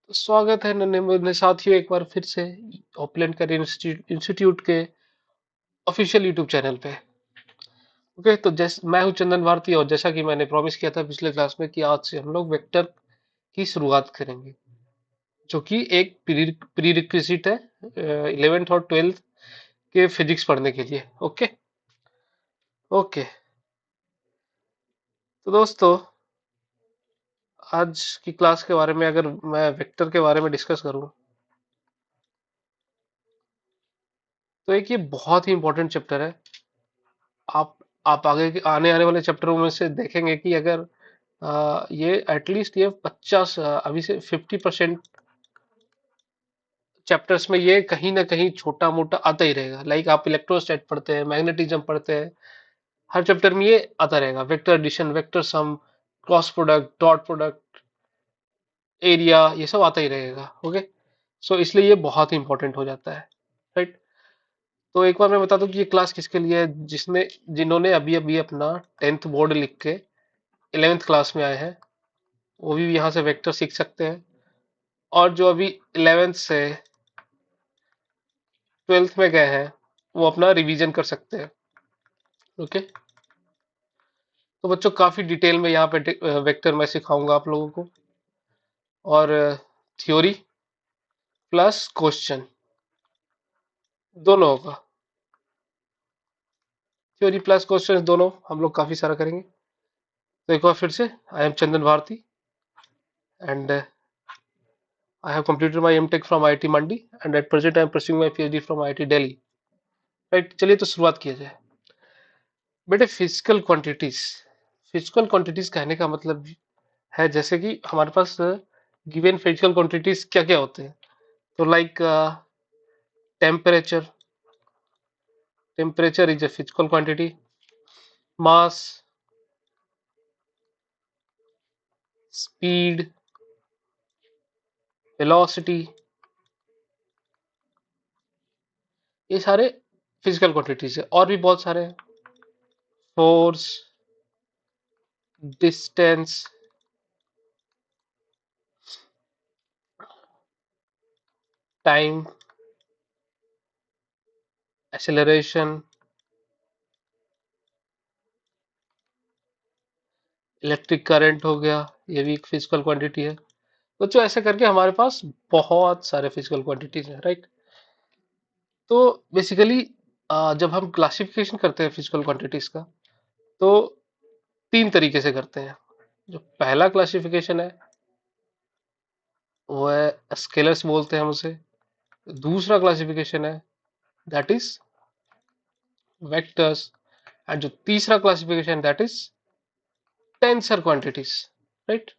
तो स्वागत है नन्हे मुन्ने साथियों एक बार फिर से ओपलैंड करियर इंस्टीट्यूट के ऑफिशियल यूट्यूब चैनल पे। ओके, तो जैसे मैं हूं चंदन भारती और जैसा कि मैंने प्रॉमिस किया था पिछले क्लास में कि आज से हम लोग वेक्टर की शुरुआत करेंगे, जो कि एक प्री रिक्विजिट है 11th और 12th के फिजिक्स पढ़ने के लिए। ओके ओके, तो दोस्तों आज की क्लास के बारे में अगर मैं वेक्टर के बारे में डिस्कस करूं तो एक ये बहुत ही इंपॉर्टेंट चैप्टर है। आप आप आगे आने आने वाले चैप्टरों में से देखेंगे कि अगर ये एटलीस्ट ये 50 अभी से 50% चैप्टर्स में ये कहीं ना कहीं छोटा मोटा आता ही रहेगा। लाइक आप इलेक्ट्रोस्टैट पढ़ते हैं, मैग्नेटिज्म पढ़ते हैं, हर चैप्टर में ये आता रहेगा। Vector addition, vector sum, cross product, dot product, area, ये सब आता ही रहेगा। ओके, सो इसलिए ये बहुत ही इंपॉर्टेंट हो जाता है, राइट। तो एक बार मैं बता दूं कि ये क्लास किसके लिए है। जिसने जिन्होंने अभी अभी अपना 10th बोर्ड लिख के 11th क्लास में आए हैं, वो भी यहाँ से वेक्टर सीख सकते हैं। और जो अभी 11th से 12th में गए हैं, वो अपना रिवीजन कर सकते हैं। ओके, तो बच्चों काफी डिटेल में यहाँ पे वेक्टर मैं सिखाऊंगा आप लोगों को। और थ्योरी प्लस क्वेश्चन दोनों होगा। थ्योरी प्लस क्वेश्चन दोनों हम लोग काफी सारा करेंगे। तो एक बार फिर से, I am Chandan Bharati and I have completed my M.Tech from IIT Mandi and at present I am pursuing my PhD from IIT Delhi। Right, चलिए तो शुरुआत किया जाए। बेटे फिजिकल क्वांटिटीज, फिजिकल क्वांटिटीज कहने का मतलब है जैसे कि हमारे पास गिवन फिजिकल क्वांटिटीज क्या क्या होते हैं। तो like temperature, temperature is a physical quantity. Mass, speed, velocity, ये सारे फिजिकल क्वांटिटीज है। और भी बहुत सारे हैं। Force, distance, time, acceleration, electric current हो गया, ये भी एक फिजिकल क्वांटिटी है। तो ऐसे करके हमारे पास बहुत सारे फिजिकल क्वांटिटीज हैं, राइट। तो बेसिकली जब हम क्लासिफिकेशन करते हैं फिजिकल क्वांटिटीज का, तो तीन तरीके से करते हैं। जो पहला क्लासिफिकेशन है वो है स्केलर्स बोलते हैं हम उसे। दूसरा क्लासिफिकेशन है दैट इज वेक्टर्स। एंड जो तीसरा classification that is tensor quantities, right.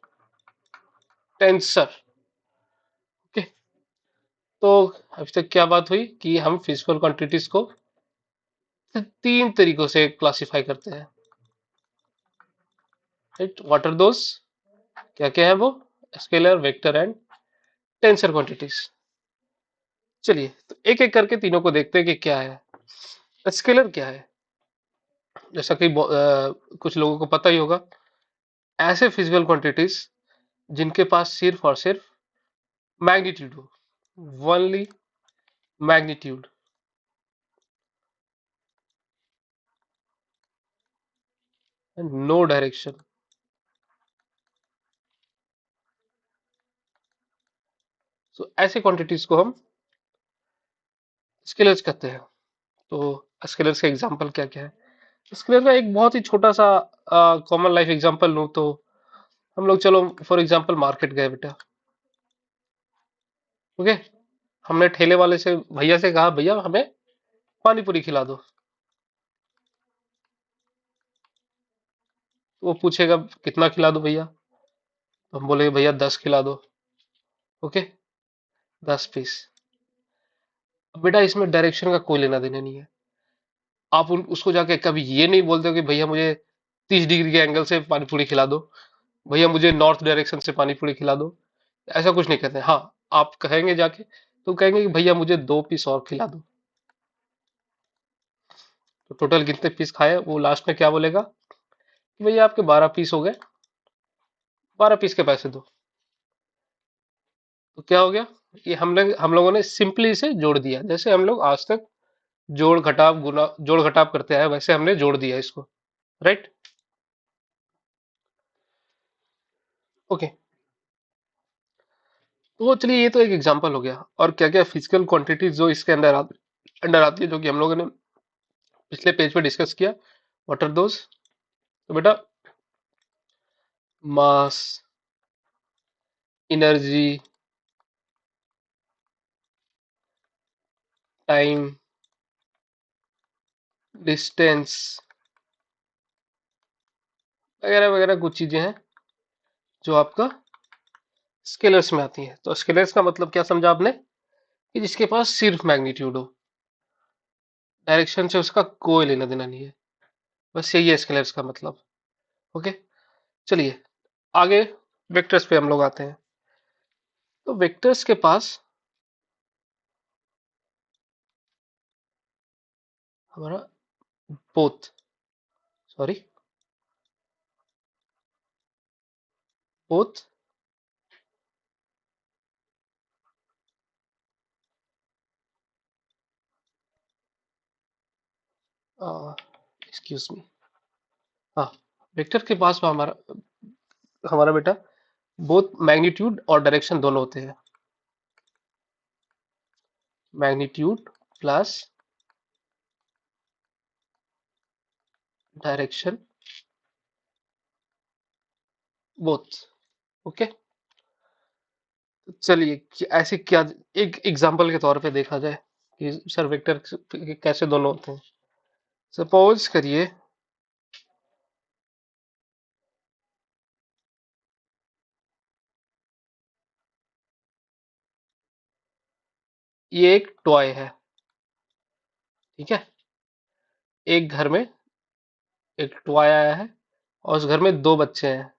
Tensor. Okay, तो अभी तक क्या बात हुई कि हम फिजिकल क्वांटिटीज को तीन तरीकों से क्लासिफाई करते हैं, राइट। व्हाट आर दोस, क्या क्या है वो? Scalar, vector and tensor quantities. चलिए तो एक एक करके तीनों को देखते हैं कि क्या है। स्केलर क्या है? जैसा कि कुछ लोगों को पता ही होगा, ऐसे फिजिकल क्वांटिटीज जिनके पास सिर्फ और सिर्फ मैग्नीट्यूड हो, only magnitude, and no direction. So ऐसे क्वांटिटीज को हम स्केलर्स कहते हैं। तो स्केलर्स का एग्जांपल क्या क्या है? स्केलर का एक बहुत ही छोटा सा कॉमन लाइफ एग्जांपल लूं तो हम लोग, चलो फॉर एग्जांपल मार्केट गए बेटा। ओके, हमने ठेले वाले से, भैया से कहा भैया हमें पानी पूरी खिला दो। तो वो पूछेगा कितना खिला दो भैया? तो हम बोलेंगे भैया 10 खिला दो। Okay, 10 piece. अब बेटा इसमें डायरेक्शन का कोई लेना देना नहीं है। आप उसको जाके कभी ये नहीं बोलते हो कि भैया मुझे 30 डिग्री के एंगल से पानी पूरी खिला दो, भैया मुझे नॉर्थ डायरेक्शन से पानी पूरी खिला दो। ऐसा कुछ नहीं कहते। हाँ, आप कहेंगे जाके तो कहेंगे कि भैया मुझे 2 पीस और खिला दो। तो टोटल कितने पीस खाए वो लास्ट में क्या बोलेगा कि भैया आपके 12 पीस हो गए, 12 पीस के पैसे दो। तो क्या हो गया, ये हम लोगों ने सिंपली इसे जोड़ दिया, जैसे हम लोग आज तक जोड़ घटाव गुना जोड़ घटाव करते हैं वैसे हमने जोड़ दिया इसको, राइट। ओके, तो चलिए ये तो एक एग्जांपल हो गया। और क्या क्या फिजिकल क्वांटिटीज जो इसके अंडर आती है, जो कि हम लोगों ने पिछले पेज पे डिस्कस किया, व्हाट आर दोस? तो बेटा, मास, एनर्जी, टाइम, डिस्टेंस वगैरह वगैरह कुछ चीजें हैं जो आपका स्केलर्स में आती हैं। तो स्केलर्स का मतलब क्या समझा आपने, कि जिसके पास सिर्फ मैग्नीट्यूड हो, डायरेक्शन से उसका कोई लेना देना नहीं है, बस यही है स्केलर्स का मतलब। ओके, चलिए आगे वेक्टर्स पे हम लोग आते हैं। तो वेक्टर्स के पास हमारा both, sorry, both excuse me, हाँ, वेक्टर के पास में हमारा हमारा बेटा बोथ मैग्नीट्यूड और डायरेक्शन दोनों होते हैं। Magnitude plus direction, both. Okay, चलिए ऐसे क्या, एक एग्जांपल के तौर पे देखा जाए कि सर वेक्टर कैसे दोनों होते हैं। सपोज करिए ये एक टॉय है, ठीक है। एक घर में एक टॉय आया है और उस घर में दो बच्चे हैं।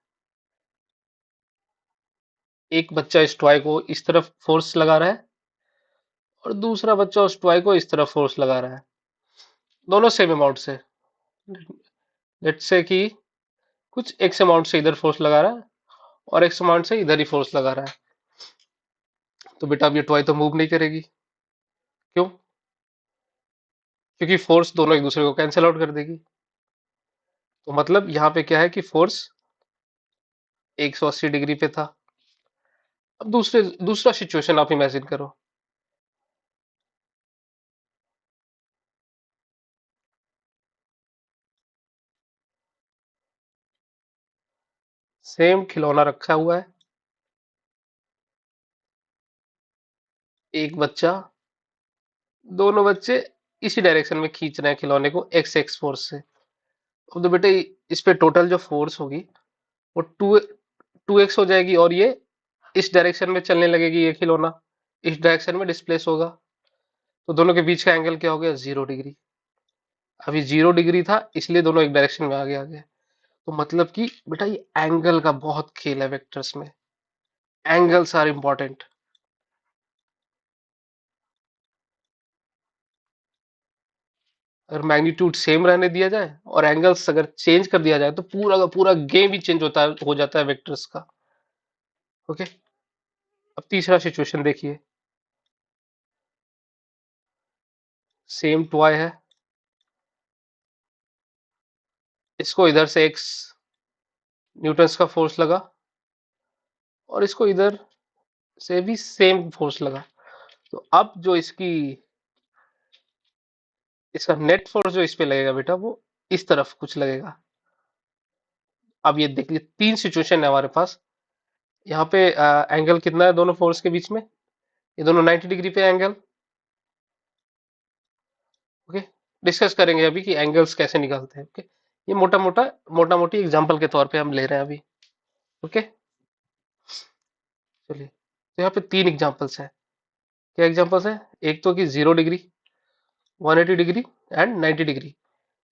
एक बच्चा इस टॉय को इस तरफ फोर्स लगा रहा है और दूसरा बच्चा उस टॉय को इस तरफ फोर्स लगा रहा है, दोनों सेम अमाउंट से। लेट्स से कि कुछ एक्स अमाउंट से इधर फोर्स लगा रहा है और एक्स अमाउंट से इधर ही फोर्स लगा रहा है। तो बेटा अब ये टॉय तो मूव नहीं करेगी, क्यों? क्योंकि फोर्स दोनों एक दूसरे को कैंसिल आउट कर देगी। तो मतलब यहाँ पे क्या है कि फोर्स 180 डिग्री पे था। अब दूसरा सिचुएशन आप इमेजिन करो। सेम खिलौना रखा हुआ है, एक बच्चा, दोनों बच्चे इसी डायरेक्शन में खींच रहे हैं खिलौने को एक्स एक्स फोर्स से। अब तो बेटे इस पे टोटल जो फोर्स होगी वो टू एक्स हो जाएगी, और ये इस डायरेक्शन में चलने लगेगी, ये खिलौना इस डायरेक्शन में डिस्प्लेस होगा। तो दोनों के बीच का एंगल क्या हो गया, 0 डिग्री। अभी 0 डिग्री था इसलिए दोनों एक डायरेक्शन में आगे आ गए। तो मतलब कि बेटा ये एंगल का बहुत खेल है वेक्टर्स में, एंगल्स आर इंपॉर्टेंट। अगर मैग्नीट्यूड सेम रहने दिया जाए और एंगल्स अगर चेंज कर दिया जाए तो पूरा का पूरा गेम ही चेंज होता है, हो जाता है वेक्टर्स का। ओके, अब तीसरा सिचुएशन देखिए। सेम टॉय है, इसको इधर से एक्स न्यूटन्स का फोर्स लगा और इसको इधर से भी सेम फोर्स लगा। तो अब जो इसका नेट फोर्स जो इस पे लगेगा बेटा, वो इस तरफ कुछ लगेगा। अब ये देख लीजिए तीन सिचुएशन है हमारे पास। यहाँ पे एंगल कितना है दोनों फोर्स के बीच में, ये दोनों 90 डिग्री पे एंगल। ओके, डिस्कस करेंगे अभी कि एंगल्स कैसे निकालते हैं। ओके, ये मोटा मोटी एग्जांपल के तौर पे हम ले रहे हैं अभी। ओके, चलिए तो यहाँ पे तीन एग्जांपल्स हैं। क्या एग्जांपल्स हैं? एक तो कि 0 डिग्री, 180 डिग्री एंड 90 डिग्री।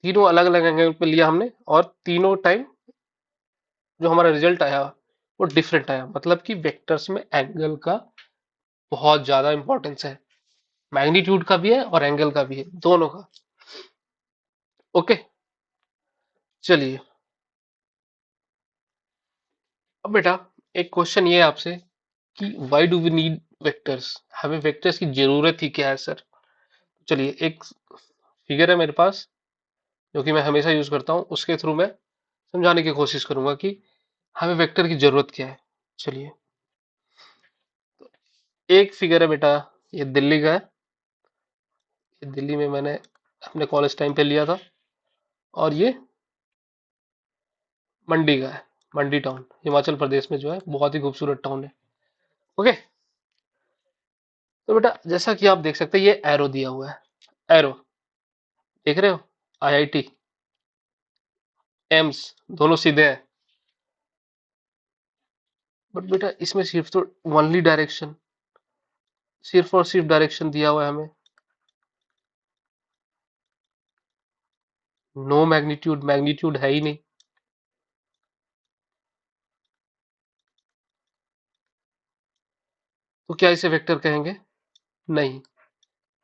तीनों अलग अलग एंगल पे लिया हमने और तीनों टाइम जो हमारा रिजल्ट आया वो डिफरेंट आया। मतलब कि वेक्टर्स में एंगल का बहुत ज्यादा इंपॉर्टेंस है, मैग्नीट्यूड का भी है और एंगल का भी है, दोनों का। ओके, चलिए अब बेटा एक क्वेश्चन ये है आपसे कि why do we need vectors, हमें वेक्टर्स की जरूरत ही क्या है सर। चलिए एक फिगर है मेरे पास जो कि मैं हमेशा यूज करता हूँ, उसके थ्रू मैं समझाने की कोशिश करूंगा कि हमें वेक्टर की जरूरत क्या है। चलिए एक फिगर है बेटा, ये दिल्ली का है, ये दिल्ली में मैंने अपने कॉलेज टाइम पे लिया था, और ये मंडी का है, मंडी टाउन हिमाचल प्रदेश में जो है, बहुत ही खूबसूरत टाउन है। ओके, तो बेटा जैसा कि आप देख सकते हैं ये एरो दिया हुआ है, एरो देख रहे हो, आईआईटी, एम्स, दोनों सीधे हैं, बट बेटा इसमें सिर्फ तो ओनली डायरेक्शन, सिर्फ और सिर्फ डायरेक्शन दिया हुआ है हमें, नो मैग्नीट्यूड, मैग्नीट्यूड है ही नहीं। तो क्या इसे वेक्टर कहेंगे? नहीं,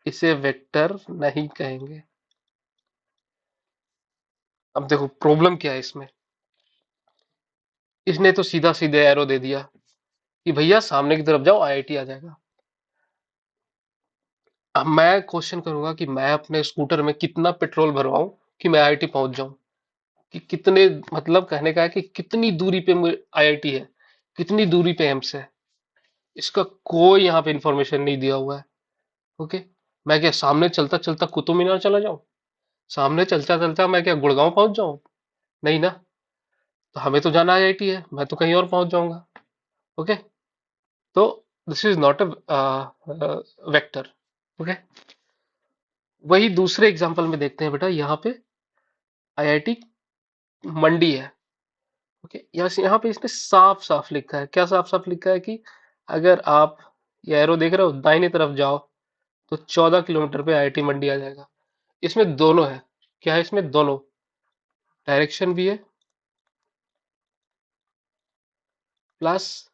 इसे वेक्टर नहीं कहेंगे। अब देखो प्रॉब्लम क्या है इसमें, इसने तो सीधा सीधे एरो दे दिया कि भैया सामने की तरफ जाओ आईआईटी आ जाएगा। अब मैं क्वेश्चन करूंगा कि मैं अपने स्कूटर में कितना पेट्रोल भरवाऊं कि मैं आईआईटी पहुंच जाऊं, कि कितने, मतलब कहने का है कि कितनी दूरी पे आईआईटी है, कितनी दूरी पे एम्स है, इसका कोई यहाँ पे इंफॉर्मेशन नहीं दिया हुआ है। ओके, मैं क्या सामने चलता चलता कुतुब मीनार चला जाऊं, सामने चलता चलता मैं क्या गुड़गांव पहुंच जाऊं? नहीं ना, तो हमें तो जाना आईआईटी है, मैं तो कहीं और पहुंच जाऊंगा। ओके, तो this is not a vector. Okay, वही दूसरे एग्जांपल में देखते हैं बेटा, यहाँ पे आईआईटी मंडी है। ओके, यहाँ पे इसने साफ साफ लिखा है, क्या साफ साफ लिखा है कि अगर आप ये एरो देख रहे हो दाहिने तरफ जाओ तो 14 किलोमीटर पे आईआईटी मंडी आ जाएगा। इसमें दोनों है, क्या है इसमें, दोनों डायरेक्शन भी है प्लस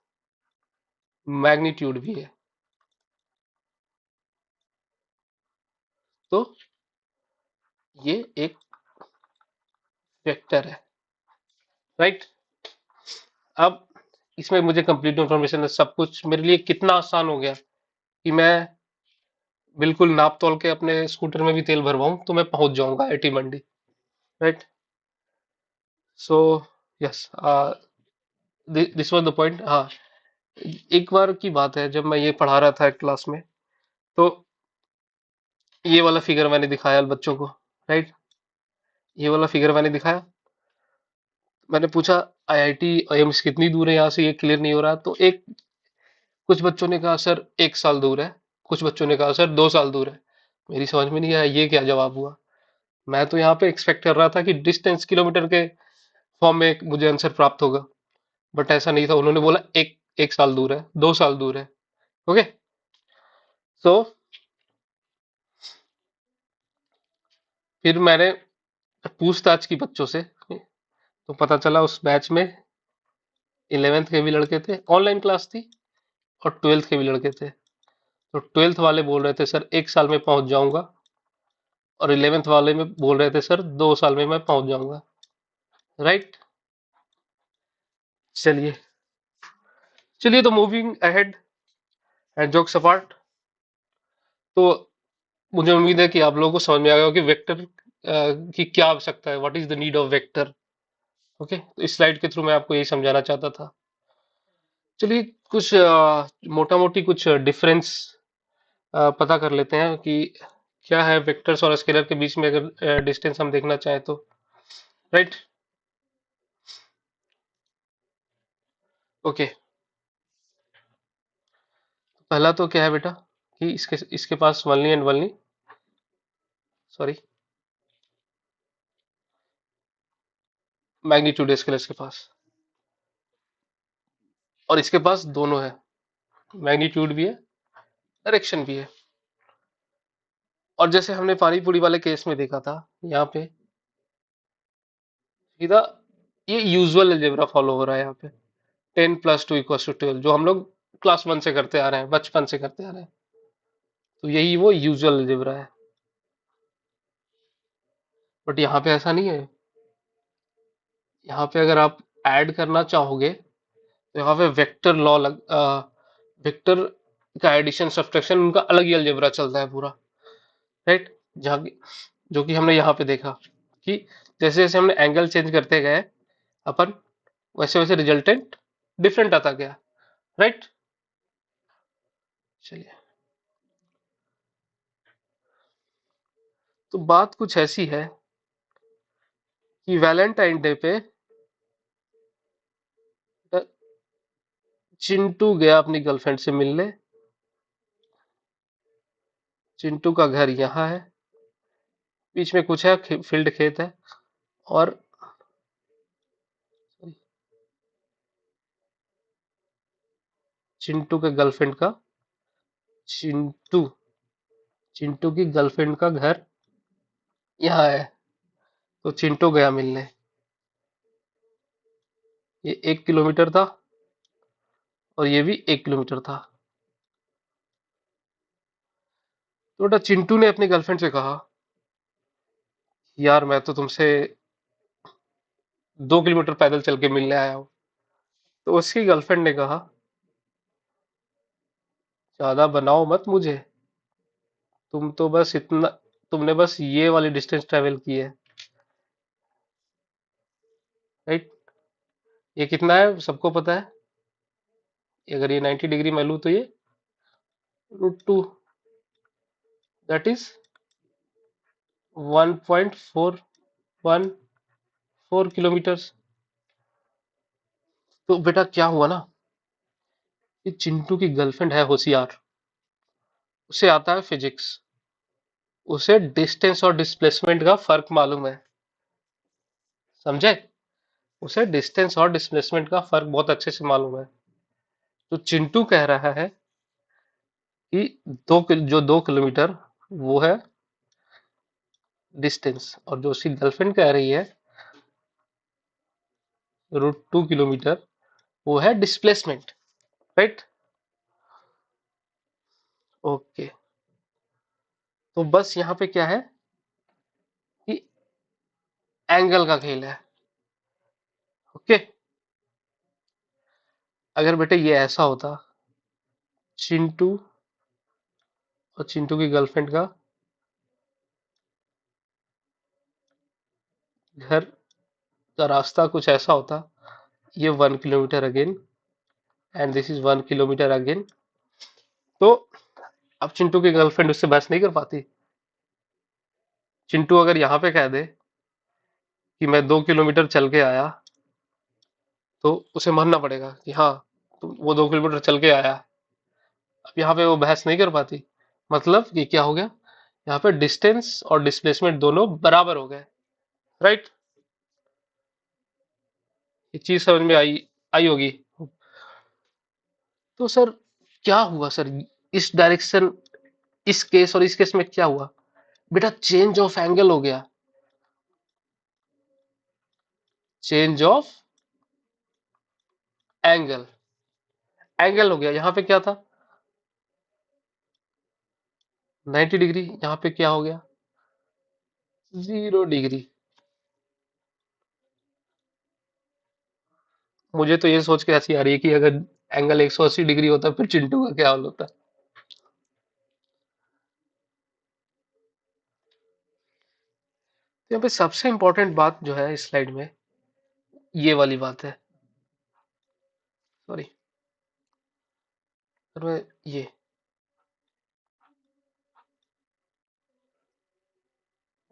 मैग्नीट्यूड भी है, तो ये एक वेक्टर है, राइट। अब इसमें मुझे कंप्लीट इन्फॉर्मेशन है, सब कुछ मेरे लिए कितना आसान हो गया कि मैं बिल्कुल नाप तोल के अपने स्कूटर में भी तेल भरवाऊं तो मैं पहुंच जाऊंगा IT Mandi, right. So yes, this was the point. हाँ, एक बार की बात है जब मैं ये पढ़ा रहा था क्लास में, तो ये वाला फिगर मैंने दिखाया बच्चों को, राइट, ये वाला फिगर मैंने दिखाया, मैंने पूछा आईआईटी एम्स कितनी दूर है यहाँ से, ये क्लियर नहीं हो रहा, तो एक कुछ बच्चों ने कहा सर 1 साल दूर है, कुछ बच्चों ने कहा सर 2 साल दूर है। मेरी समझ में नहीं आया ये क्या जवाब हुआ। मैं तो यहाँ पे एक्सपेक्ट कर रहा था कि डिस्टेंस किलोमीटर के फॉर्म में मुझे आंसर प्राप्त होगा, बट ऐसा नहीं था, उन्होंने बोला एक 1 साल दूर है, 2 साल दूर है। ओके, सो फिर मैंने पूछताछ की बच्चों से, तो पता चला उस बैच में 11th के भी लड़के थे, ऑनलाइन क्लास थी, और 12th के भी लड़के थे। तो 12th वाले बोल रहे थे सर 1 साल में पहुंच जाऊंगा, और 11th वाले में बोल रहे थे सर 2 साल में मैं पहुंच जाऊंगा, राइट। चलिए, चलिए तो moving ahead and jokes apart, तो मुझे उम्मीद है कि आप लोगों को समझ में आ गया होगा कि वेक्टर की क्या आवश्यकता है, what is the need of vector. Okay, तो इस स्लाइड के थ्रू मैं आपको यही समझाना चाहता था। चलिए कुछ मोटा मोटी कुछ डिफरेंस पता कर लेते हैं कि क्या है वेक्टर्स और स्केलर के बीच में, अगर डिस्टेंस हम देखना चाहें तो, राइट। ओके, पहला तो क्या है बेटा कि इसके इसके पास only and only, sorry, magnitude है स्केलर्स के पास, और इसके पास दोनों है, मैग्नीट्यूड भी है, डायरेक्शन भी है। और जैसे हमने पानी पूरी वाले केस में देखा था, यहाँ पे सीधा ये यूजुअल अलजेब्रा फॉलो हो रहा है यहाँ पे, 10 + 2 = 12, जो हम लोग क्लास 1 से करते आ रहे हैं, बचपन से करते आ रहे हैं, तो यही वो यूजुअल अलजेब्रा है। बट यहाँ पे ऐसा नहीं है, यहाँ पे अगर आप ऐड करना चाहोगे तो यहाँ पे वेक्टर लॉ वेक्टर का एडिशन सब्ट्रैक्शन उनका अलग ही अलजेब्रा चलता है पूरा, राइट। जहाँ जो कि हमने यहाँ पे देखा कि जैसे जैसे हमने एंगल चेंज करते गए अपन, वैसे वैसे रिजल्टेंट डिफरेंट आता गया, राइट। चलिए, तो बात कुछ ऐसी है कि वैलेंटाइन डे पे चिंटू गया अपनी गर्लफ्रेंड से मिलने। चिंटू का घर यहाँ है, बीच में कुछ है, फील्ड खेत है, और चिंटू के गर्लफ्रेंड का चिंटू चिंटू की गर्लफ्रेंड का घर यहाँ है। तो चिंटू गया मिलने। ये 1 किलोमीटर था और ये भी 1 किलोमीटर था। तो बेटा चिंटू ने अपनी गर्लफ्रेंड से कहा, यार मैं तो तुमसे 2 किलोमीटर पैदल चल के मिलने आया हूँ। तो उसकी गर्लफ्रेंड ने कहा, ज्यादा बनाओ मत मुझे, तुम तो बस इतना तुमने बस ये वाली डिस्टेंस ट्रेवल की है, राइट। ये कितना है सबको पता है। अगर ये 90 डिग्री मैं लूँ तो ये √2, दैट इज 1.414 किलोमीटर। तो बेटा क्या हुआ ना, कि चिंटू की गर्लफ्रेंड है होशियार, उसे आता है फिजिक्स, उसे डिस्टेंस और डिस्प्लेसमेंट का फर्क मालूम है, समझे। उसे डिस्टेंस और डिस्प्लेसमेंट का फर्क बहुत अच्छे से मालूम है। तो चिंटू कह रहा है कि जो 2 किलोमीटर वो है डिस्टेंस, और जो उसकी गर्लफ्रेंड कह रही है √2 किलोमीटर वो है डिस्प्लेसमेंट, राइट। ओके, तो बस यहाँ पे क्या है कि एंगल का खेल है। ओके, अगर बेटे ये ऐसा होता, चिंटू और चिंटू की गर्लफ्रेंड का घर का रास्ता कुछ ऐसा होता, ये 1 kilometre again and this is 1 kilometre again, तो अब चिंटू की गर्लफ्रेंड उससे बहस नहीं कर पाती। चिंटू अगर यहाँ पे कह दे कि मैं 2 किलोमीटर चल के आया, तो उसे मानना पड़ेगा कि हाँ, तो वो 2 किलोमीटर चल के आया। अब यहाँ पे वो बहस नहीं कर पाती, मतलब कि क्या हो गया, यहाँ पे डिस्टेंस और डिस्प्लेसमेंट दोनों बराबर हो गए, राइट। ये चीज समझ में आई आई होगी। तो सर क्या हुआ सर, इस डायरेक्शन, इस केस और इस केस में क्या हुआ, बेटा चेंज ऑफ एंगल हो गया। चेंज ऑफ एंगल एंगल हो गया। यहाँ पे क्या था 90 डिग्री, यहाँ पे क्या हो गया 0 डिग्री। मुझे तो ये सोच के हंसी आ रही है कि अगर एंगल 180 डिग्री होता फिर चिंटू का क्या हाल होता। तो यहाँ पे सबसे इंपॉर्टेंट बात जो है इस स्लाइड में, ये वाली बात है। सॉरी सर, मैं ये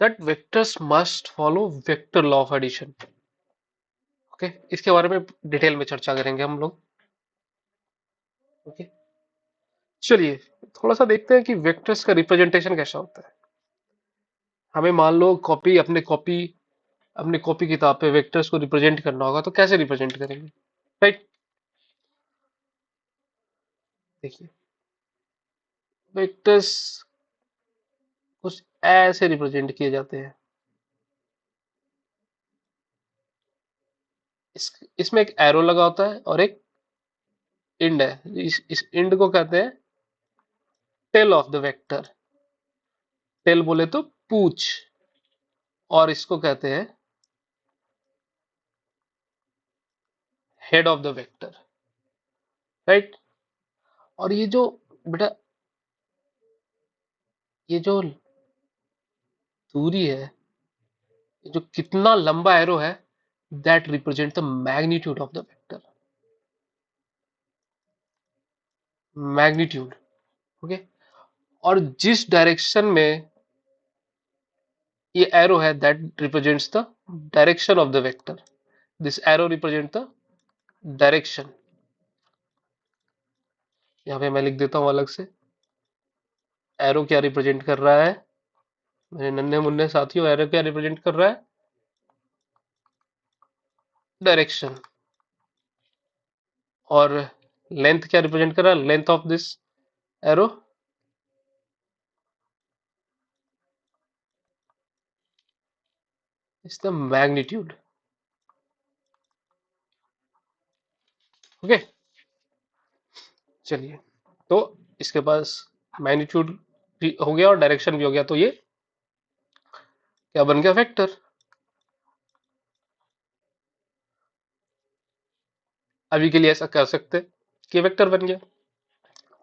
that vectors must follow vector law of addition. Okay, इसके बारे में डिटेल में चर्चा करेंगे हम लोग। ओके, चलिए थोड़ा सा देखते हैं कि वेक्टर्स का रिप्रेजेंटेशन कैसा होता है। हमें मान लो अपने कॉपी किताब पे वेक्टर्स को रिप्रेजेंट करना होगा, तो कैसे रिप्रेजेंट करेंगे, राइट। देखिए, वेक्टर्स कुछ ऐसे रिप्रेजेंट किए जाते हैं। इसमें एक एरो लगा होता है और एक इंड है। इस इंड को कहते हैं tail of the vector. Tail बोले तो पूछ, और इसको कहते हैं head of the vector, right. और ये जो बेटा ये जो दूरी है, ये जो कितना लंबा एरो है, that represent the magnitude of the vector. Magnitude. Okay. और जिस डायरेक्शन में ये एरो है, that represents the direction of the vector. This arrow represent the direction. यहाँ पे मैं लिख देता हूँ अलग से, एरो क्या रिप्रेजेंट कर रहा है मेरे नन्हे मुन्ने साथियों, एरो क्या रिप्रेजेंट कर रहा है, डायरेक्शन। और लेंथ क्या रिप्रेजेंट कर रहा है, length of this arrow, is the magnitude. Okay. चलिए, तो इसके पास मैग्नीट्यूड भी हो गया और डायरेक्शन भी हो गया, तो ये क्या बन गया, वेक्टर। अभी के लिए ऐसा कर सकते हैं कि वेक्टर बन गया।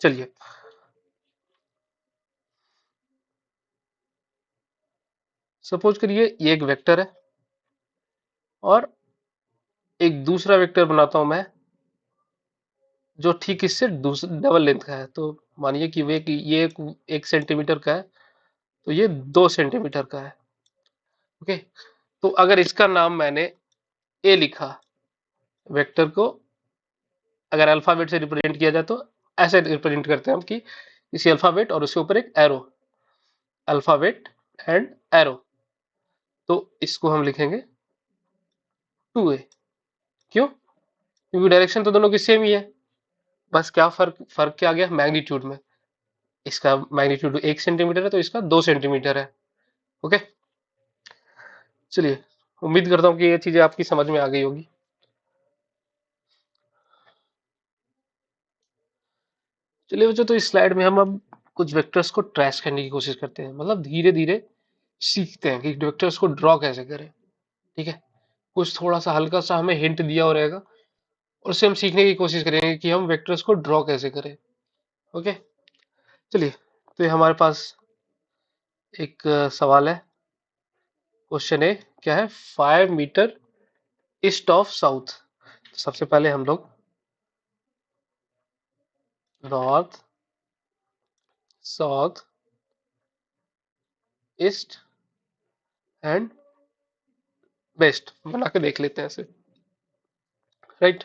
चलिए, सपोज करिए ये एक वेक्टर है और एक दूसरा वेक्टर बनाता हूं मैं, जो ठीक इससे दूसरा डबल लेंथ का है। तो मानिए कि ये एक सेंटीमीटर का है, तो ये 2 सेंटीमीटर का है। ओके। तो अगर इसका नाम मैंने ए लिखा, वेक्टर को अगर अल्फाबेट से रिप्रेजेंट किया जाए तो ऐसे रिप्रेजेंट करते हैं हम कि इसी अल्फाबेट और उसके ऊपर एक एरो, अल्फाबेट एंड एरो। तो इसको हम लिखेंगे 2a। क्यों? क्योंकि डायरेक्शन तो दोनों की सेम ही है। बस क्या फर्क फर्क क्या आ गया, मैग्नीट्यूड में। इसका मैग्नीट्यूड 1 सेंटीमीटर है, तो इसका 2 सेंटीमीटर है। ओके। चलिए, उम्मीद करता हूँ कि ये चीजें आपकी समझ में आ गई होगी। चलिए बच्चों, तो इस स्लाइड में हम अब कुछ वेक्टर्स को ट्रेस करने की कोशिश करते हैं, मतलब धीरे धीरे सीखते हैं कि वेक्टर्स को ड्रॉ कैसे करें। ठीक है। कुछ थोड़ा सा हल्का सा हमें हिंट दिया हो रहेगा, और उससे हम सीखने की कोशिश करेंगे कि हम वेक्टर्स को ड्रॉ कैसे करें। ओके। चलिए, तो ये हमारे पास एक सवाल है। क्वेश्चन है क्या है, 5 मीटर ईस्ट ऑफ साउथ। सबसे पहले हम लोग north, south, east and west बना के देख लेते हैं ऐसे। राइट।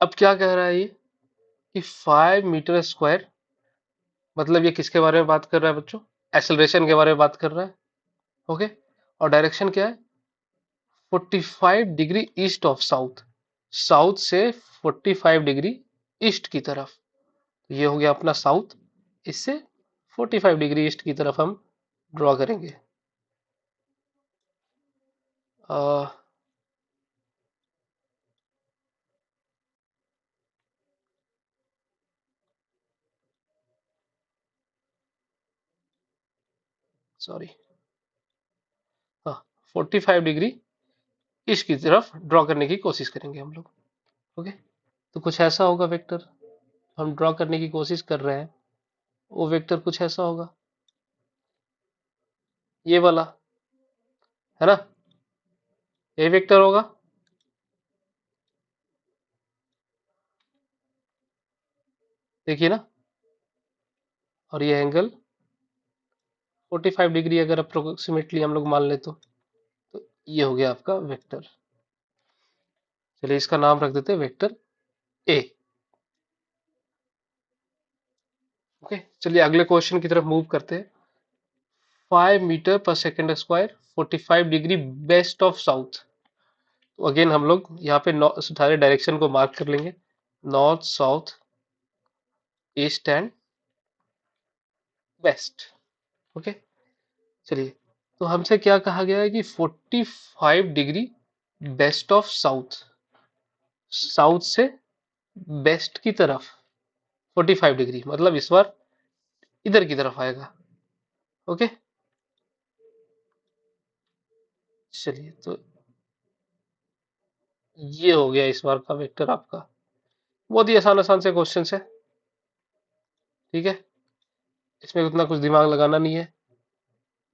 अब क्या कह रहा है ये कि 5 मीटर स्क्वायर, मतलब ये किसके बारे में बात कर रहा है बच्चों, एक्सेलरेशन के बारे में बात कर रहा है। ओके। और डायरेक्शन क्या है, 45 degree east of south, south से 45 डिग्री ईस्ट की तरफ। ये हो गया अपना साउथ, इससे 45 डिग्री ईस्ट की तरफ हम ड्रॉ करेंगे। सॉरी, हाँ, 45 डिग्री ईस्ट की तरफ ड्रॉ करने की कोशिश करेंगे हम लोग। ओके। तो कुछ ऐसा होगा वेक्टर, हम ड्रॉ करने की कोशिश कर रहे हैं, वो वेक्टर कुछ ऐसा होगा, ये वाला, है ना, ये वेक्टर होगा। देखिए ना, और ये एंगल 45 डिग्री अगर अप्रोक्सीमेटली हम लोग मान ले तो ये हो गया आपका वेक्टर। चलिए, इसका नाम रख देते हैं वेक्टर ए। ओके। चलिए अगले क्वेश्चन की तरफ मूव करते हैं। 5 मीटर पर second square, 45 degree west of south. तो अगेन हम लोग यहाँ पे सारे डायरेक्शन को मार्क कर लेंगे, north, south, east and west. Okay. चलिए, तो हमसे क्या कहा गया है कि 45 degree west of south, south से वेस्ट की तरफ 45 डिग्री, मतलब इस बार इधर की तरफ आएगा। ओके। चलिए, तो ये हो गया इस बार का वेक्टर आपका। बहुत ही आसान आसान से क्वेश्चन है। ठीक है, इसमें उतना कुछ दिमाग लगाना नहीं है।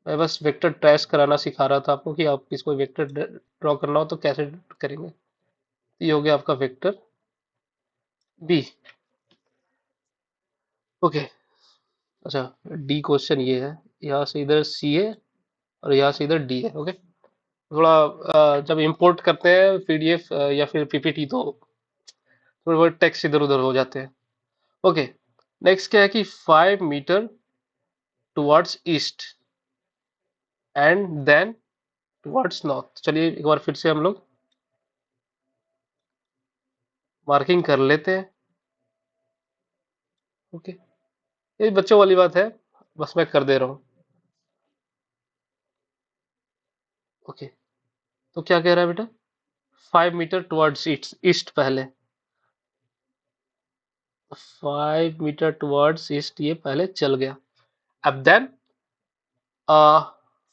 मैं बस वेक्टर ट्रेस कराना सिखा रहा था आपको कि आप इसको वेक्टर ड्रॉ करना हो तो कैसे करेंगे। ये हो गया आपका वेक्टर बी। ओके। अच्छा, डी क्वेश्चन ये है, यहाँ से इधर सी है और यहाँ से इधर डी है। ओके, थोड़ा जब इंपोर्ट करते हैं पीडीएफ या फिर पीपीटी तो थोड़े बहुत टेक्स्ट इधर उधर हो जाते हैं। ओके, नेक्स्ट क्या है कि 5 metre towards east and then towards north. चलिए एक बार फिर से हम लोग मार्किंग कर लेते हैं। ओके, ये बच्चों वाली बात है, बस मैं कर दे रहा हूँ। ओके, तो क्या कह रहा है बेटा, 5 मीटर टुवर्ड्स ईस्ट, ईस्ट पहले, 5 मीटर टुवर्ड्स ईस्ट ये पहले चल गया। अब देन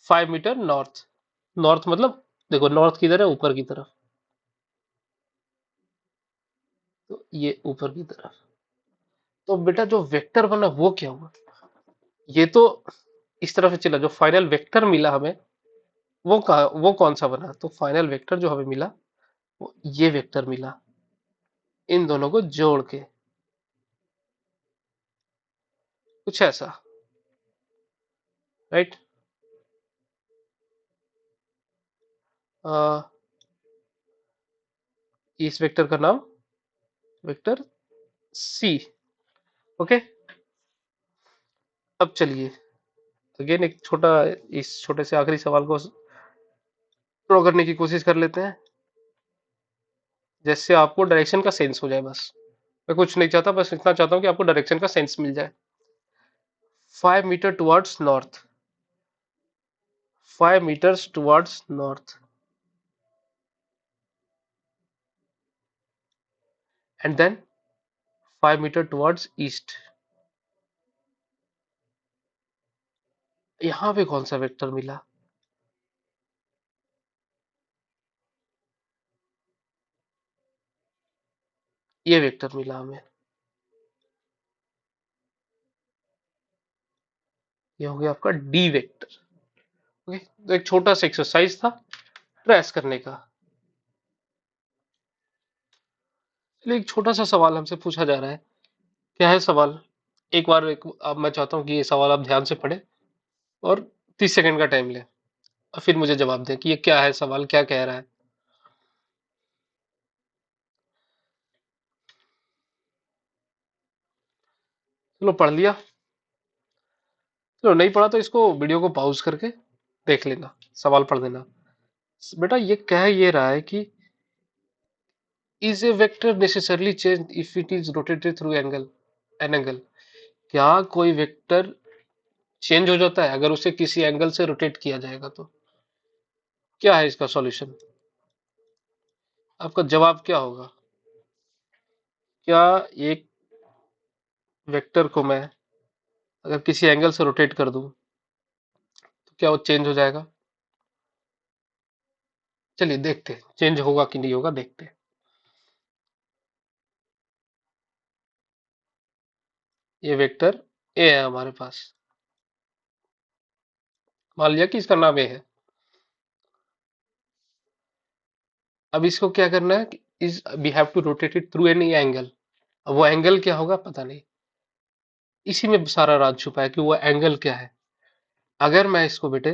5 मीटर नॉर्थ, नॉर्थ मतलब देखो नॉर्थ किधर है, ऊपर की तरफ, तो ये ऊपर की तरफ। तो बेटा जो वेक्टर बना वो क्या हुआ, ये तो इस तरफ से चला, जो फाइनल वेक्टर मिला हमें वो कहा, वो कौन सा बना, तो फाइनल वेक्टर जो हमें मिला वो ये वेक्टर मिला, इन दोनों को जोड़ के, कुछ ऐसा, राइट। इस वेक्टर का नाम वेक्टर सी। ओके, अब चलिए अगेन एक छोटा, इस छोटे से आखिरी सवाल को ड्रॉ करने की कोशिश कर लेते हैं, जिससे आपको डायरेक्शन का सेंस हो जाए। बस मैं कुछ नहीं चाहता, बस इतना चाहता हूँ कि आपको डायरेक्शन का सेंस मिल जाए। 5 metre towards north, 5 metres towards north and then 5 metre towards east. यहाँ पे कौन सा वेक्टर मिला, ये वेक्टर मिला हमें, ये हो गया आपका डी वेक्टर। ओके, तो एक छोटा सा एक्सरसाइज था ट्रेस करने का। चलिए एक छोटा सा सवाल हमसे पूछा जा रहा है, क्या है सवाल, एक बार अब मैं चाहता हूँ कि ये सवाल आप ध्यान से पढ़ें और 30 सेकंड का टाइम लें और फिर मुझे जवाब दें कि ये क्या है, सवाल क्या कह रहा है। चलो पढ़ लिया, चलो नहीं पढ़ा तो इसको वीडियो को पॉज करके देख लेना, सवाल पढ़ देना। बेटा ये कह ये रहा है कि is a vector necessarily change if it is rotated through angle, an angle. क्या कोई वेक्टर चेंज हो जाता है अगर उसे किसी एंगल से रोटेट किया जाएगा तो, क्या है इसका सॉल्यूशन, आपका जवाब क्या होगा। क्या एक वेक्टर को मैं अगर किसी एंगल से रोटेट कर दूं तो क्या वो चेंज हो जाएगा। चलिए देखते हैं चेंज होगा कि नहीं होगा, देखते हैं। ये वेक्टर ए है हमारे पास, मान लिया कि इसका नाम ए है। अब इसको क्या करना है, is we have to rotate it through any angle. अब वो एंगल क्या होगा पता नहीं, इसी में सारा राज छुपा है कि वो एंगल क्या है। अगर मैं इसको बेटे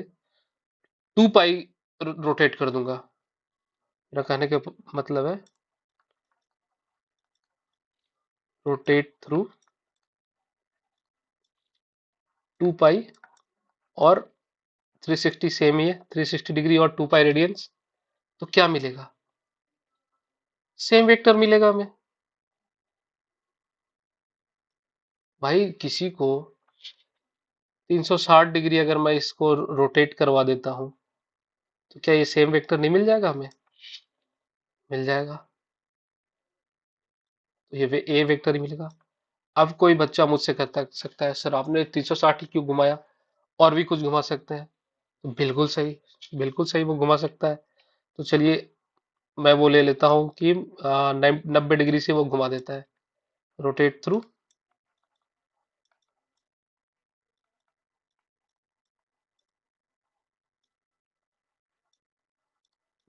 2 पाई रोटेट कर दूंगा, मेरा कहने का मतलब है रोटेट थ्रू 2 पाई, और 360 सेम ही है, 360 डिग्री और 2 पाई रेडियंस, तो क्या मिलेगा, सेम वेक्टर मिलेगा हमें। भाई किसी को 360 डिग्री अगर मैं इसको रोटेट करवा देता हूँ तो क्या ये सेम वेक्टर नहीं मिल जाएगा हमें, मिल जाएगा। तो ये ए वेक्टर ही मिलेगा। अब कोई बच्चा मुझसे कहता सकता है सर आपने 360 ही क्यों घुमाया, और भी कुछ घुमा सकते हैं, तो बिल्कुल सही, बिल्कुल सही वो घुमा सकता है। तो चलिए मैं वो ले लेता हूँ कि 90 डिग्री से वो घुमा देता है। Rotate through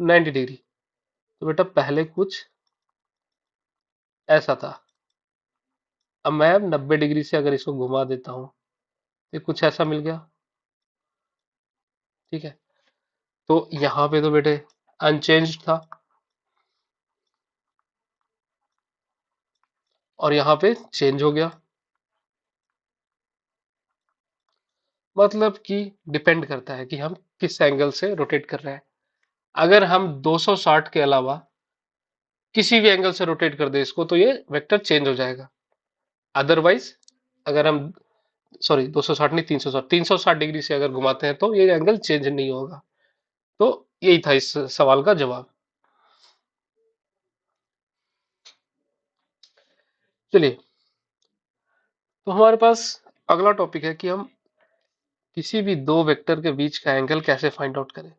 90 degree. तो बेटा पहले कुछ ऐसा था, अब मैं 90 डिग्री से अगर इसको घुमा देता हूँ तो कुछ ऐसा मिल गया। ठीक है, तो यहाँ पे तो बेटे अनचेंज था, और यहाँ पे चेंज हो गया। मतलब कि डिपेंड करता है कि हम किस एंगल से रोटेट कर रहे हैं। अगर हम 260 के अलावा किसी भी एंगल से रोटेट कर दे इसको तो ये वेक्टर चेंज हो जाएगा। अदरवाइज अगर हम, सॉरी 260 नहीं, 360, 360 डिग्री से अगर घुमाते हैं तो ये एंगल चेंज नहीं होगा। तो यही था इस सवाल का जवाब। चलिए, तो हमारे पास अगला टॉपिक है कि हम किसी भी दो वेक्टर के बीच का एंगल कैसे फाइंड आउट करें।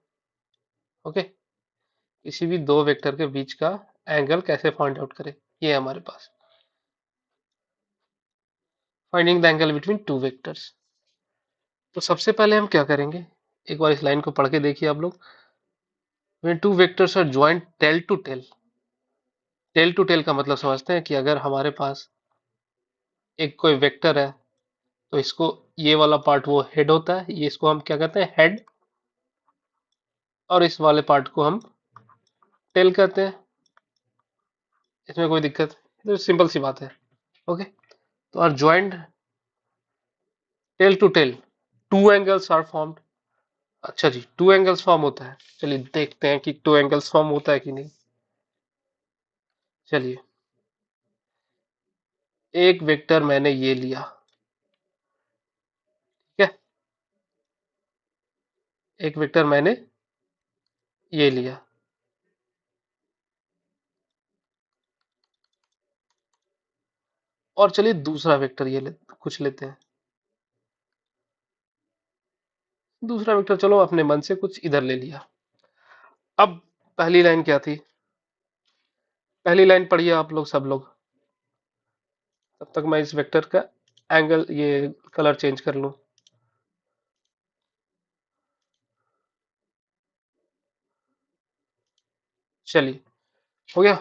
ओके, किसी भी दो वेक्टर के बीच का एंगल कैसे फाइंड आउट करें, ये है हमारे पास finding the angle between two vectors. तो सबसे पहले हम क्या करेंगे, एक बार इस लाइन को पढ़ के देखिए आप लोग। when two vectors are joined tail to tail, tail to tail का मतलब समझते हैं कि अगर हमारे पास एक कोई वेक्टर है तो इसको ये वाला पार्ट वो हेड होता है, ये इसको हम क्या कहते हैं, हेड, और इस वाले पार्ट को हम टेल कहते हैं। इसमें कोई दिक्कत, तो सिंपल सी बात है। ओके, तो are joint tail to tail, two angles are formed. अच्छा जी, टू एंगल्स फॉर्म होता है, चलिए देखते हैं कि टू एंगल्स फॉर्म होता है कि नहीं। चलिए, एक वेक्टर मैंने ये लिया, ठीक है, एक वेक्टर मैंने ये लिया, और चलिए दूसरा वेक्टर कुछ लेते हैं। दूसरा वेक्टर चलो अपने मन से कुछ इधर ले लिया। अब पहली लाइन क्या थी, पहली लाइन पढ़िए आप लोग सब लोग, तब तक मैं इस वेक्टर का एंगल, ये कलर चेंज कर लूं। चलिए, हो गया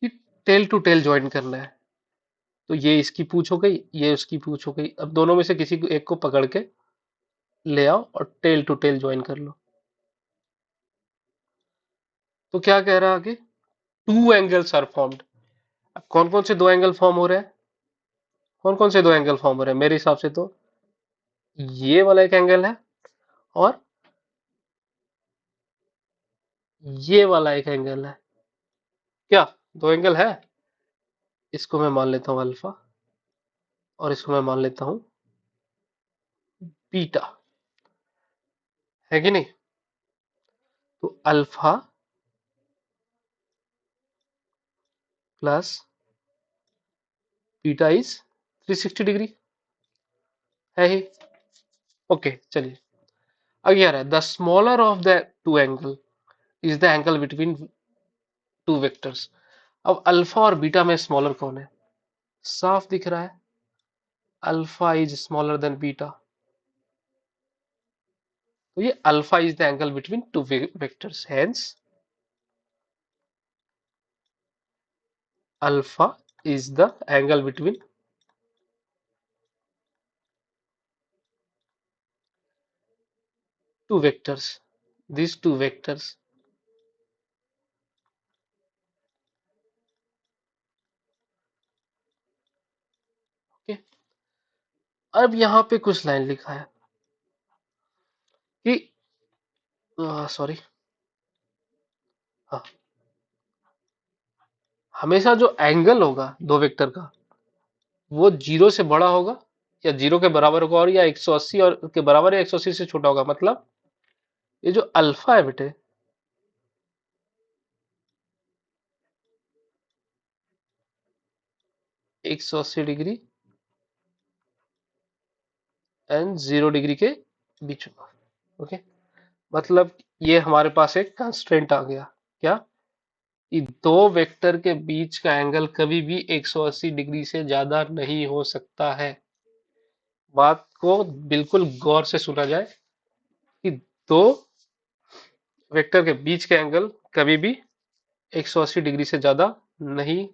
कि टेल टू टेल ज्वाइन करना है, तो ये इसकी पूछ हो गई, ये उसकी पूछ हो गई। अब दोनों में से किसी को एक को पकड़ के ले आओ और टेल टू टेल ज्वाइन कर लो। तो क्या कह रहा है आगे, टू एंगल्स आर फॉर्म्ड। अब कौन कौन से दो एंगल फॉर्म हो रहे हैं, कौन कौन से दो एंगल फॉर्म हो रहे हैं, मेरे हिसाब से तो ये वाला एक एंगल है, और ये वाला एक एंगल है। क्या दो एंगल है, इसको मैं मान लेता हूं अल्फा, और इसको मैं मान लेता हूं बीटा, है कि नहीं। तो alpha plus beta is 360 degree, है ही। ओके, चलिए आगे आ रहा है, the smaller of the two angle is the angle between two vectors. अब अल्फा और बीटा में स्मॉलर कौन है, साफ दिख रहा है, alpha is smaller than beta. तो ये alpha is the angle between two vectors, hence alpha is the angle between two vectors, these two vectors। Okay, अब यहाँ पे कुछ लाइन लिखा है कि, सॉरी, हाँ, हमेशा जो एंगल होगा दो वेक्टर का वो जीरो से बड़ा होगा या जीरो के बराबर होगा, और या 180 और के बराबर या 180 से छोटा होगा। मतलब ये जो अल्फा है बेटे, 180 डिग्री एंड 0 डिग्री के बीच होगा। ओके, मतलब ये हमारे पास एक कंस्ट्रेंट आ गया, क्या, कि दो वेक्टर के बीच का एंगल कभी भी 180 डिग्री से ज्यादा नहीं हो सकता है। बात को बिल्कुल गौर से सुना जाए कि दो वेक्टर के बीच का एंगल कभी भी 180 डिग्री से ज्यादा नहीं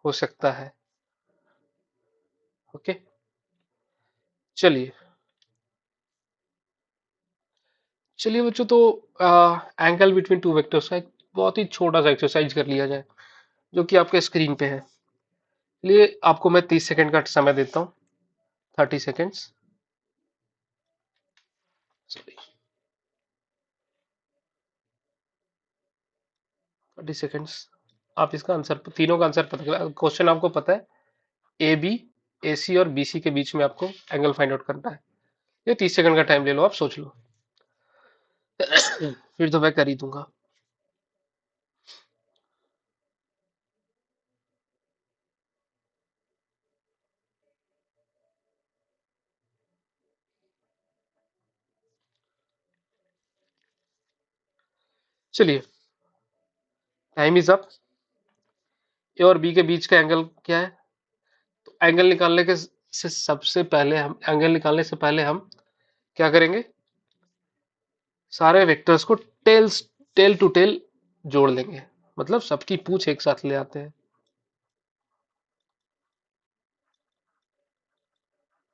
हो सकता है। ओके, चलिए। चलिए बच्चों, तो एंगल बिटवीन टू वेक्टर्स का एक बहुत ही छोटा सा एक्सरसाइज कर लिया जाए, जो कि आपके स्क्रीन पे है। चलिए, आपको मैं 30 सेकंड का समय देता हूँ। 30 सेकेंड्स। 30 सेकेंड्स। आप इसका आंसर, तीनों का आंसर पता, क्वेश्चन आपको पता है। ए बी, ए सी और बी सी के बीच में आपको एंगल फाइंड आउट करना है। ये 30 सेकंड का टाइम ले लो, आप सोच लो। फिर तो मैं कर ही दूंगा। चलिए, टाइम इज अप। ए और बी के बीच का एंगल क्या है? तो एंगल निकालने के से सबसे पहले हम, एंगल निकालने से पहले हम क्या करेंगे? सारे वेक्टर्स को टेल टू टेल जोड़ लेंगे। मतलब सबकी पूछ एक साथ ले आते हैं।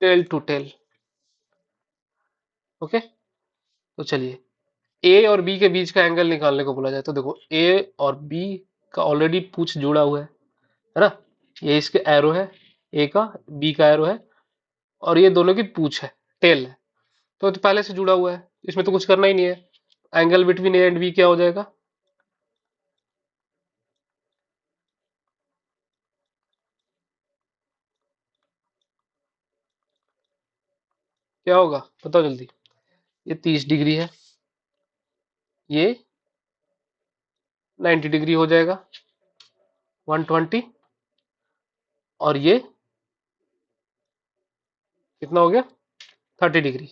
Tell to tell. ओके, तो चलिए, ए और बी के बीच का एंगल निकालने को बोला जाए तो देखो, ए और बी का ऑलरेडी पूछ जुड़ा हुआ है ना? ये इसके एरो है, ए का, बी का एरो है, और ये दोनों की पूछ है, टेल है। तो पहले से जुड़ा हुआ है, इसमें तो कुछ करना ही नहीं है। Angle between A and B क्या हो जाएगा? क्या होगा, बताओ जल्दी। ये 30 डिग्री है, ये 90 डिग्री हो जाएगा, 120। और ये कितना हो गया? 30 डिग्री।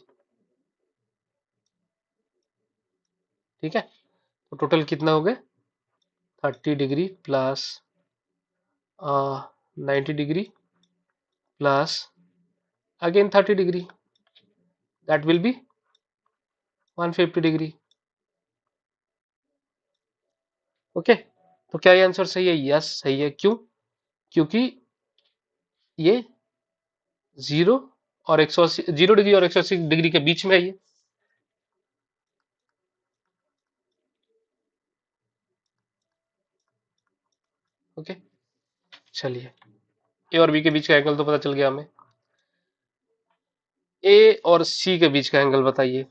ठीक है, तो टोटल कितना हो गया? 30 degree plus 90 degree plus again 30 degree, that will be 150 degree. Okay, तो क्या ये आंसर सही है? यस, सही है। क्यों? क्योंकि ये 0 डिग्री और 180 डिग्री के बीच में है ये। ओके, चलिए, ए और बी के बीच का एंगल तो पता चल गया हमें। ए और सी के बीच का एंगल बताइए।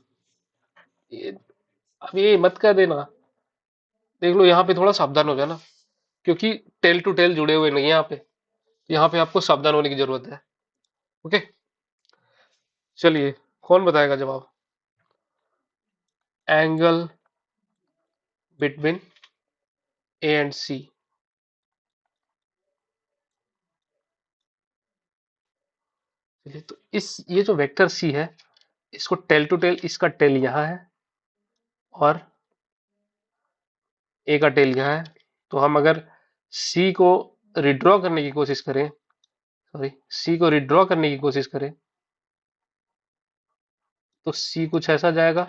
ये, अब ये मत कर देना। देख लो, यहाँ पे थोड़ा सावधान हो जाना, क्योंकि टेल टू टेल जुड़े हुए नहीं है यहाँ पे। यहाँ पे आपको सावधान होने की जरूरत है। ओके, चलिए, कौन बताएगा जवाब? एंगल बिटवीन ए एंड सी। चलिए, तो इस, ये जो वेक्टर सी है, इसको टेल टू टेल, इसका टेल यहाँ है और ए का टेल यहाँ है। तो हम अगर सी को रिड्रॉ करने की कोशिश करें, सॉरी, सी को रिड्रॉ करने की कोशिश करें, तो सी कुछ ऐसा जाएगा,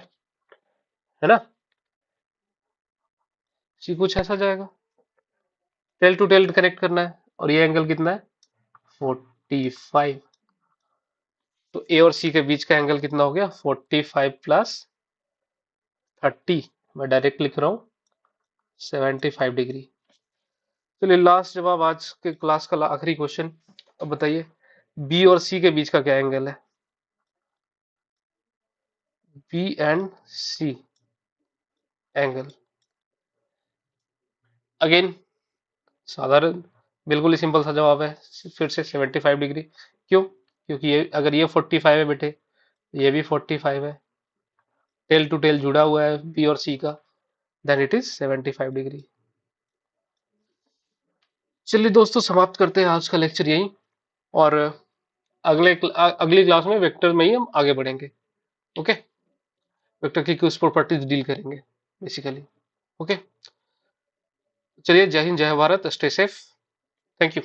है ना? सी कुछ ऐसा जाएगा। टेल टू टेल कनेक्ट करना है, और ये एंगल कितना है? 45। तो ए और सी के बीच का एंगल कितना हो गया? 45 प्लस 30। मैं डायरेक्ट लिख रहा हूँ, 75 डिग्री। चलिए, लास्ट जवाब आज के क्लास का आखिरी क्वेश्चन। अब बताइए, बी और सी के बीच का क्या एंगल है? B and C angle, again साधारण, बिल्कुल ही सिंपल सा जवाब है, फिर से 75 डिग्री। क्यों? क्योंकि ये, अगर ये 45 है बेटे, ये भी 45 है, टेल टू टेल जुड़ा हुआ है बी और सी का, देन इट इज 75 डिग्री। चलिए दोस्तों, समाप्त करते हैं आज का लेक्चर यहीं, और अगली क्लास में वेक्टर में ही हम आगे बढ़ेंगे। ओके, वेक्टर की कुछ प्रॉपर्टीज डील करेंगे बेसिकली। ओके, चलिए, जय हिंद, जय Bharat, stay safe. Thank you.